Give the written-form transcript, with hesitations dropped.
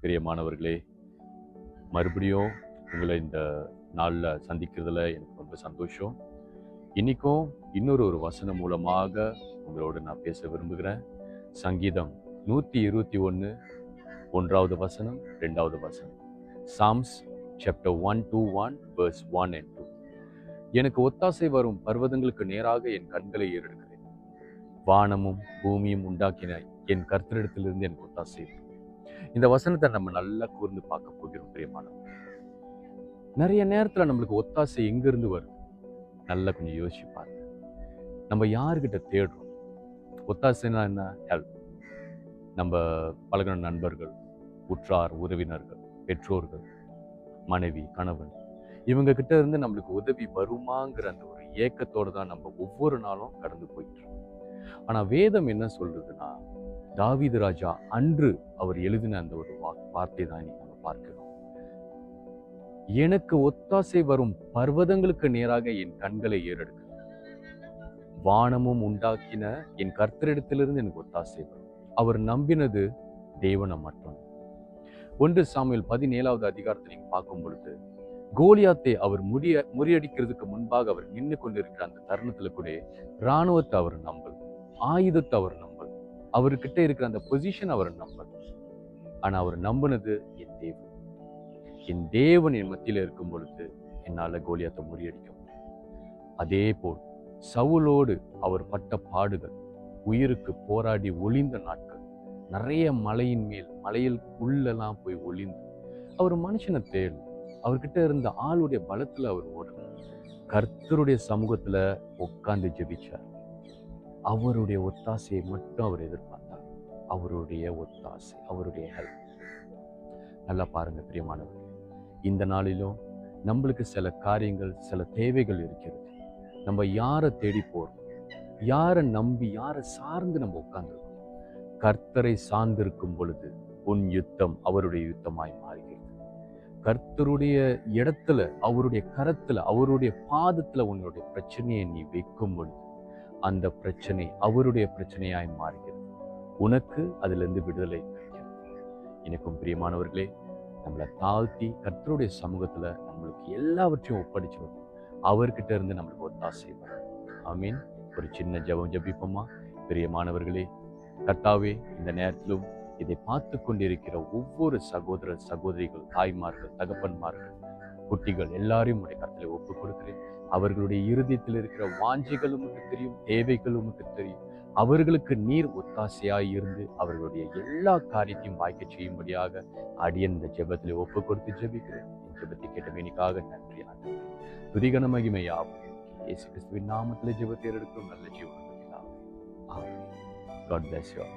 பிரியமானவர்களே, மறுபடியும் உங்களை இந்த நாளில் சந்திக்கிறதுல எனக்கு ரொம்ப சந்தோஷம். இன்னைக்கும் இன்னொரு வசனம் மூலமாக உங்களோட நான் பேச விரும்புகிறேன். சங்கீதம் 121 1வது வசனம் 2வது வசனம். Psalms chapter 121 verse 1 and 2. எனக்கு ஒத்தாசை வரும் பர்வதங்களுக்கு நேராக என் கண்களை ஏறெடுக்கிறேன். வானமும் பூமியும் உண்டாக்கின என் கர்த்தரிடத்திலிருந்து எனக்கு ஒத்தாசை வரும். இந்த வசனத்தை நம்ம நல்லா கூர்ந்து பார்க்க போகிறோம் பிரியமானவர்களே. நிறைய நேரத்துல நம்மளுக்கு ஒத்தாசை எங்கிருந்து வருது? நல்லா கொஞ்சம் யோசிச்சு பாருங்க. நம்ம யாருக்கிட்ட தேடுறோம்? ஒத்தாசைனா என்ன? ஹெல்ப். நம்ம பழகின நண்பர்கள், உற்றார் உறவினர்கள், பெற்றோர்கள், மனைவி, கணவன், இவங்க கிட்ட இருந்து நம்மளுக்கு உதவி வருமாங்கிற அந்த ஒரு ஏக்கத்தோடு தான் நம்ம ஒவ்வொரு நாளும் கடந்து போயிட்டு இருக்கோம். ஆனா வேதம் என்ன சொல்றதுன்னா, தாவீது ராஜா அன்று அவர் எழுதின அந்த ஒரு வார்த்தை தான் நம்ம பார்க்கிறோம். எனக்கு ஒத்தாசை வரும் பர்வதங்களுக்கு நேராக என் கண்களை ஏறெடுக்க, வானமும் உண்டாக்கின என் கர்த்தரிடத்திலிருந்து எனக்கு ஒத்தாசை வரும். அவர் நம்பினது தேவனை மட்டும். 1 சாமுவேல் 17வது அதிகாரத்தை நீங்க பார்க்கும் பொழுது, கோலியாத்தை அவர் முறியடிக்கிறதுக்கு முன்பாக அவர் நின்று கொண்டிருக்கிற அந்த தருணத்துல கூட இராணுவத்தை அவர் நம்பல், ஆயுதத்தை அவர் நம்பல், அவர்கிட்ட இருக்கிற அந்த பொசிஷன் அவர் நம்பல். ஆனா அவர் நம்பினது என் தேவன். என் தேவன் என் மத்தியில இருக்கும் பொழுது என்னால கோலியாத்தை முறியடிக்க முடியும். அதே போல் சவுலோடு அவர் பட்ட பாடுகள், உயிருக்கு போராடி ஒளிந்த நாட்கள், நிறைய மலையின் மேல் மலையில் உள்ளெல்லாம் போய் ஒளிந்து அவர் மனுஷனை தேடும். அவர்கிட்ட இருந்த ஆளுடைய பலத்துல அவர் ஓடணும். கர்த்தருடைய சமூகத்துல உட்கார்ந்து ஜெபிச்சார். அவருடைய ஒத்தாசையை மட்டும் அவர் எதிர்பார்த்தார். அவருடைய ஒத்தாசை, அவருடைய ஹெல்ப். நல்லா பாருங்க பிரியமானவர்களே, இந்த நாளிலும் நம்மளுக்கு சில காரியங்கள், சில தேவைகள் இருக்கிறது. நம்ம யாரை தேடி போறோம்? யாரை நம்பி, யாரை சார்ந்து நம்ம உட்கார்ந்துருக்கோம்? கர்த்தரை சார்ந்திருக்கும் பொழுது உன் யுத்தம் அவருடைய யுத்தமாய் மாறுகிறது. கர்த்தருடைய இடத்துல, அவருடைய கரத்துல, அவருடைய பாதத்துல உன்னுடைய பிரச்சனையை நீ வைக்கும் பொழுது அந்த பிரச்சனை அவருடைய பிரச்சனையாய் மாறுகிறது. உனக்கு அதுல இருந்து விடுதலை கிடைக்கிறது. எனக்கும் பிரியமானவர்களே, நம்மளை தாழ்த்தி கர்த்தருடைய சமூகத்துல நம்மளுக்கு எல்லாவற்றையும் ஒப்படைச்சிடும். அவர்கிட்ட இருந்து நம்மளுக்கு ஒத்தாசை வரும். ஆமீன். ஒரு சின்ன ஜெபிப்போமா? பிரியமானவர்களே, கர்த்தாவே, இந்த நேரத்திலும் இதை பார்த்து கொண்டிருக்கிற ஒவ்வொரு சகோதர சகோதரிகள், தாய்மார்கள், தகப்பன்மார்கள், குட்டிகள் எல்லாரையும் உடைய கர்த்தரை ஒப்புக் கொடுக்கிறேன். அவர்களுடைய இருதயத்தில் இருக்கிற வாஞ்சைகள் உமக்கு தெரியும், தேவைகள் உமக்கு தெரியும். அவர்களுக்கு நீர் ஒத்தாசையாய் இருந்து அவர்களுடைய எல்லா காரியத்தையும் வாய்க்க செய்யும்படியாக அடியன் இந்த ஜெபத்திலே ஒப்பு கொடுத்து ஜெபிக்கிறேன். என் ஜெபத்தை கேட்டமைக்காக நன்றி. துதிகன மகிமையாகும் இயேசு கிறிஸ்துவின் நாமத்திலே ஜெபத்தை எடுக்கும் நல்ல ஜீவன். God bless you all.